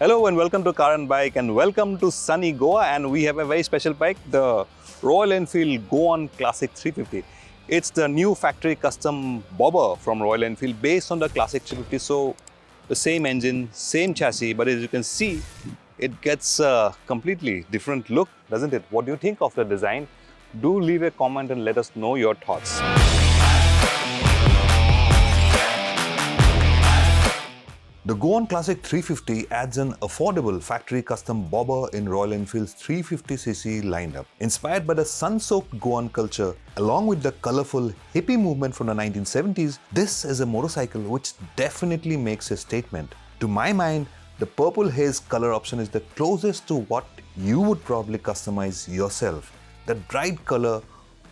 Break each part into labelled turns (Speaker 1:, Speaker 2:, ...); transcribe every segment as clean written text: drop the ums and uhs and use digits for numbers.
Speaker 1: Hello and welcome to Car and Bike and welcome to sunny Goa, and we have a very special bike, the Royal Enfield Goan Classic 350. It's the new factory custom bobber from Royal Enfield based on the Classic 350. So the same engine, same chassis, but as you can see, it gets a completely different look, doesn't it? What do you think of the design? Do leave a comment and let us know your thoughts. The Goan Classic 350 adds an affordable factory custom bobber in Royal Enfield's 350cc lineup. Inspired by the sun-soaked Goan culture, along with the colorful hippie movement from the 1970s, this is a motorcycle which definitely makes a statement. To my mind, the purple haze color option is the closest to what you would probably customize yourself. The bright color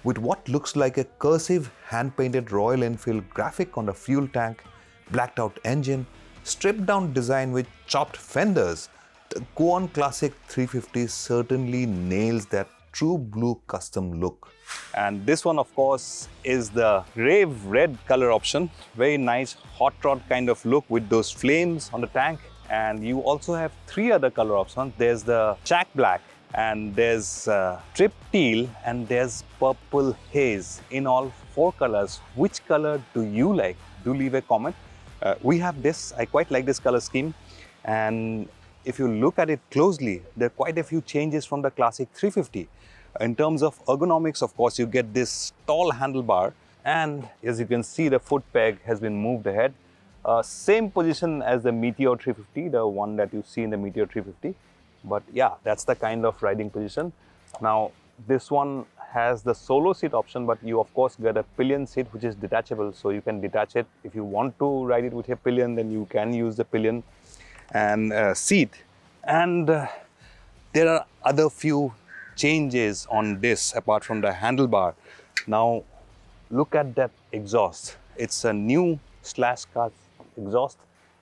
Speaker 1: with what looks like a cursive hand-painted Royal Enfield graphic on the fuel tank, blacked out engine, stripped down design with chopped fenders, the Goan Classic 350 certainly nails that true blue custom look. And this one, of course, is the rave red color option. Very nice hot rod kind of look with those flames on the tank. And you also have three other color options. There's the shack black, and there's trip teal, and there's purple haze. In all four colors, which color do you like? Do leave a comment. We have this. I quite like this color scheme, and if you look at it closely, there are quite a few changes from the Classic 350. In terms of ergonomics, of course, you get this tall handlebar, and as you can see, the foot peg has been moved ahead. Same position as the Meteor 350, the one that you see in the Meteor 350. But yeah, that's the kind of riding position. Now, this one has the solo seat option, but you of course get a pillion seat which is detachable, so you can detach it. If you want to ride it with a pillion, then you can use the pillion and seat. And there are other few changes on this apart from the handlebar. Now look at that exhaust. It's a new slash-cast exhaust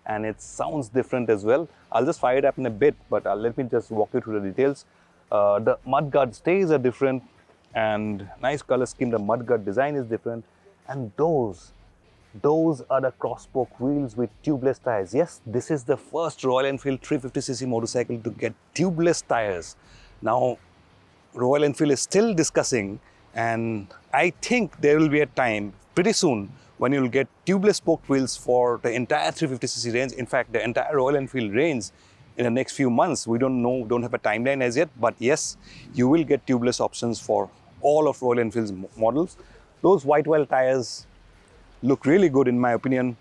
Speaker 1: and it sounds different as well. I'll just fire it up in a bit, but let me just walk you through the details. The mudguard stays are different, and nice color scheme. The mudguard design is different, and those are the cross-spoke wheels with tubeless tires. Yes, this is the first Royal Enfield 350cc motorcycle to get tubeless tires. Now, Royal Enfield is still discussing, and I think there will be a time pretty soon when you'll get tubeless spoked wheels for the entire 350cc range. In fact, the entire Royal Enfield range in the next few months. We don't know, don't have a timeline as yet, but yes, you will get tubeless options for all of Royal Enfield's models. Those white whale tires look really good in my opinion.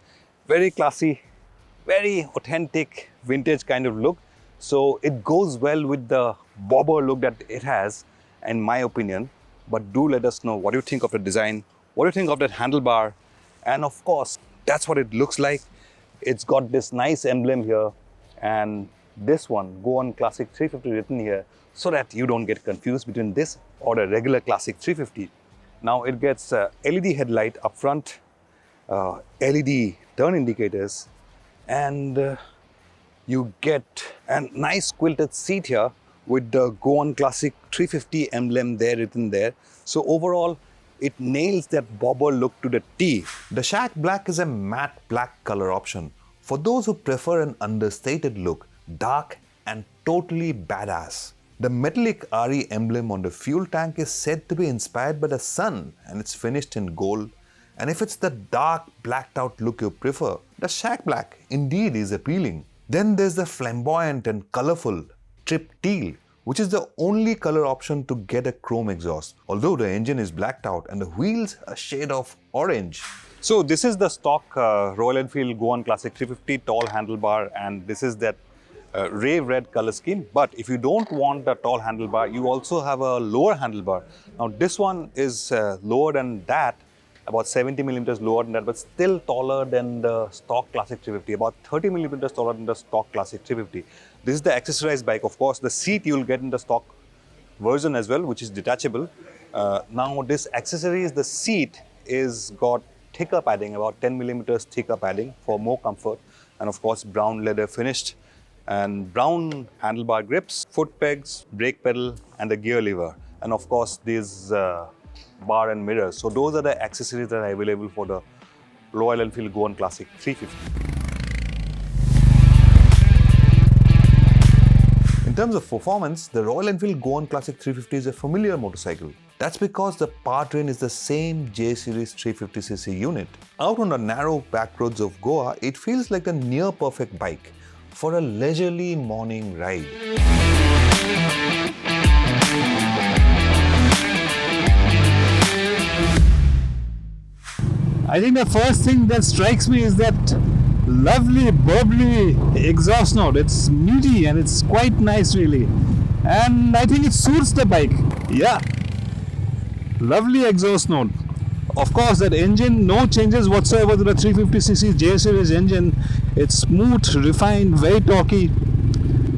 Speaker 1: Very classy, very authentic, vintage kind of look. So it goes well with the bobber look that it has, in my opinion. But do let us know what you think of the design, what do you think of that handlebar, and of course, that's what it looks like. It's got this nice emblem here, and this one, Goan Classic 350 written here, so that you don't get confused between this or the regular Classic 350. Now it gets LED headlight up front, LED turn indicators, and you get a nice quilted seat here with the Goan Classic 350 emblem there written there. So overall, it nails that bobber look to the T. The shack black is a matte black color option for those who prefer an understated look, dark and totally badass. The metallic RE emblem on the fuel tank is said to be inspired by the sun, and it's finished in gold. And if it's the dark blacked out look you prefer, the shack black indeed is appealing. Then there's the flamboyant and colorful trip teal, which is the only color option to get a chrome exhaust, although the engine is blacked out and the wheels a shade of orange. So this is the stock Royal Enfield Goan Classic 350 tall handlebar, and this is that rave red color scheme. But if you don't want the tall handlebar, you also have a lower handlebar. Now this one is lower than that, about 70 millimeters lower than that, but still taller than the stock Classic 350, about 30 millimeters taller than the stock Classic 350. This is the accessorized bike. Of course, the seat you'll get in the stock version as well, which is detachable. Now this accessories, the seat is got thicker padding, about 10 millimeters thicker padding for more comfort, and of course brown leather finished, and brown handlebar grips, foot pegs, brake pedal, and the gear lever, and of course these bar and mirrors. So those are the accessories that are available for the Royal Enfield Goan Classic 350. terms of performance, the Royal Enfield Goan Classic 350 is a familiar motorcycle. That's because the powertrain is the same J Series 350cc unit. Out on the narrow back roads of Goa, it feels like a near-perfect bike for a leisurely morning ride.
Speaker 2: I think the first thing that strikes me is that lovely bubbly exhaust note. It's meaty and it's quite nice really, and I think it suits the bike. Yeah, lovely exhaust note. Of course, that engine, no changes whatsoever to the 350cc J Series engine. It's smooth, refined, very torquey,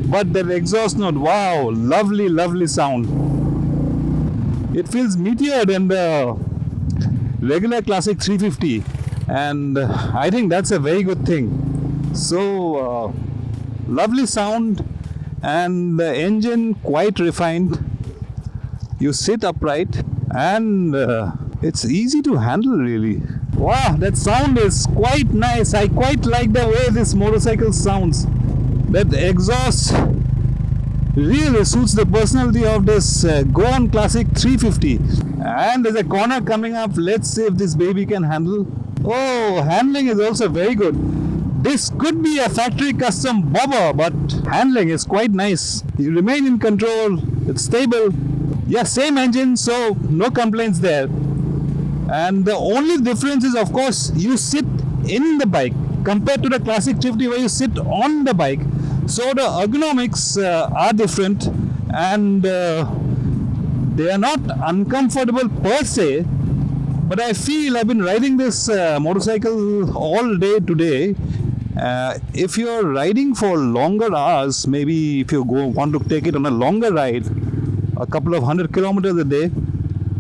Speaker 2: but that exhaust note, wow, lovely sound. It feels meatier than the regular classic 350, and I think that's a very good thing. So lovely sound, and the engine quite refined. You sit upright, and it's easy to handle really. Wow, that sound is quite nice. I quite like the way this motorcycle sounds. That exhaust really suits the personality of this Goan Classic 350. And there's a corner coming up. Let's see if this baby can handle. Oh, handling is also very good. This could be a factory custom bobber, but handling is quite nice. You remain in control. It's stable. Yeah, same engine, so no complaints there. And the only difference is, of course, you sit in the bike compared to the Classic 350 where you sit on the bike. So the ergonomics are different, and they are not uncomfortable per se, but I feel I've been riding this motorcycle all day today. If you're riding for longer hours, maybe if you want to take it on a longer ride, a couple of 100 kilometers a day,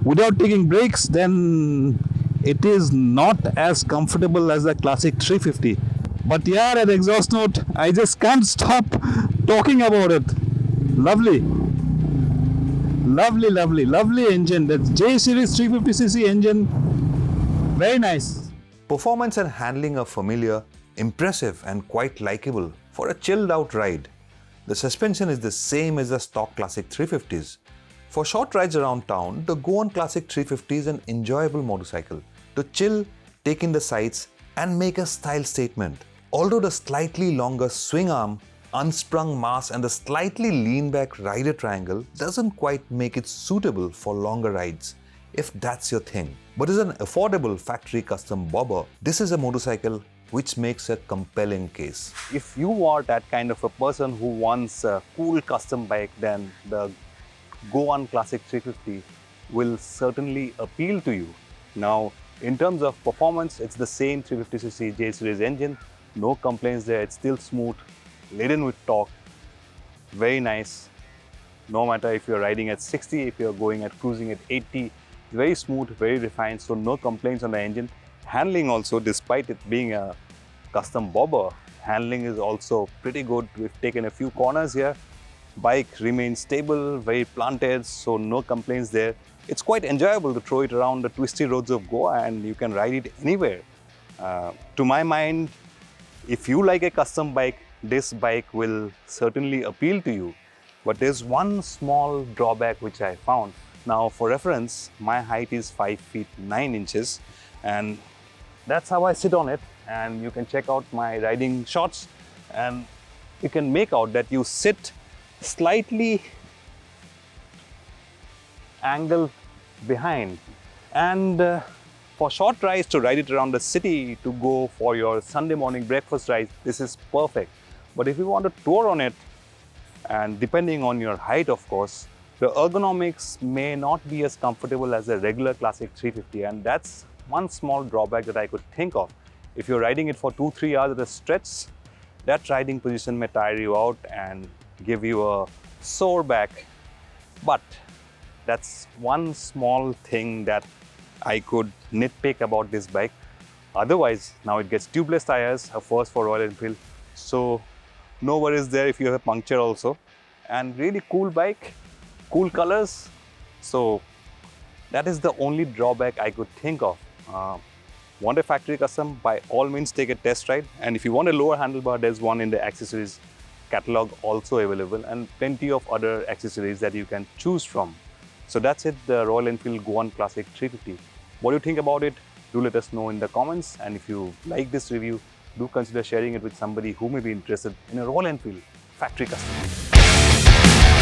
Speaker 2: without taking breaks, then it is not as comfortable as the Classic 350. But yeah, that exhaust note, I just can't stop talking about it. Lovely engine. That's J Series 350cc engine. Very nice.
Speaker 1: Performance and handling are familiar, impressive and quite likable for a chilled out ride. The suspension is the same as the stock Classic 350s. For short rides around town, the Goan Classic 350 is an enjoyable motorcycle to chill, take in the sights and make a style statement. Although the slightly longer swing arm, unsprung mass and the slightly lean back rider triangle doesn't quite make it suitable for longer rides, if that's your thing. But as an affordable factory custom bobber, this is a motorcycle which makes a compelling case.
Speaker 3: If you are that kind of a person who wants a cool custom bike, then the Goan Classic 350 will certainly appeal to you. Now, in terms of performance, it's the same 350cc J Series engine. No complaints there. It's still smooth, laden with torque, very nice. No matter if you're riding at 60, if you're going at cruising at 80, very smooth, very refined, so no complaints on the engine. Handling also, despite it being a custom bobber, handling is also pretty good. We've taken a few corners here. Bike remains stable, very planted, so no complaints there. It's quite enjoyable to throw it around the twisty roads of Goa, and you can ride it anywhere. To my mind, if you like a custom bike, this bike will certainly appeal to you. But there's one small drawback which I found. Now, for reference, my height is 5 feet 9 inches, and that's how I sit on it. And you can check out my riding shots, and you can make out that you sit slightly angled behind. And for short rides, to ride it around the city, to go for your Sunday morning breakfast rides, this is perfect. But if you want to tour on it, and depending on your height, of course, the ergonomics may not be as comfortable as a regular Classic 350, and that's one small drawback that I could think of. If you're riding it for 2-3 hours at a stretch, that riding position may tire you out and give you a sore back. But that's one small thing that I could nitpick about this bike. Otherwise, now it gets tubeless tires, a first for Royal Enfield, so no worries there if you have a puncture also. And really cool bike, cool colors, so that is the only drawback I could think of. Want a factory custom, by all means take a test ride, and if you want a lower handlebar, there's one in the accessories catalog also available and plenty of other accessories that you can choose from. So that's it, the Royal Enfield Goan Classic 350. What do you think about it? Do let us know in the comments, and if you like this review, do consider sharing it with somebody who may be interested in a Royal Enfield factory custom.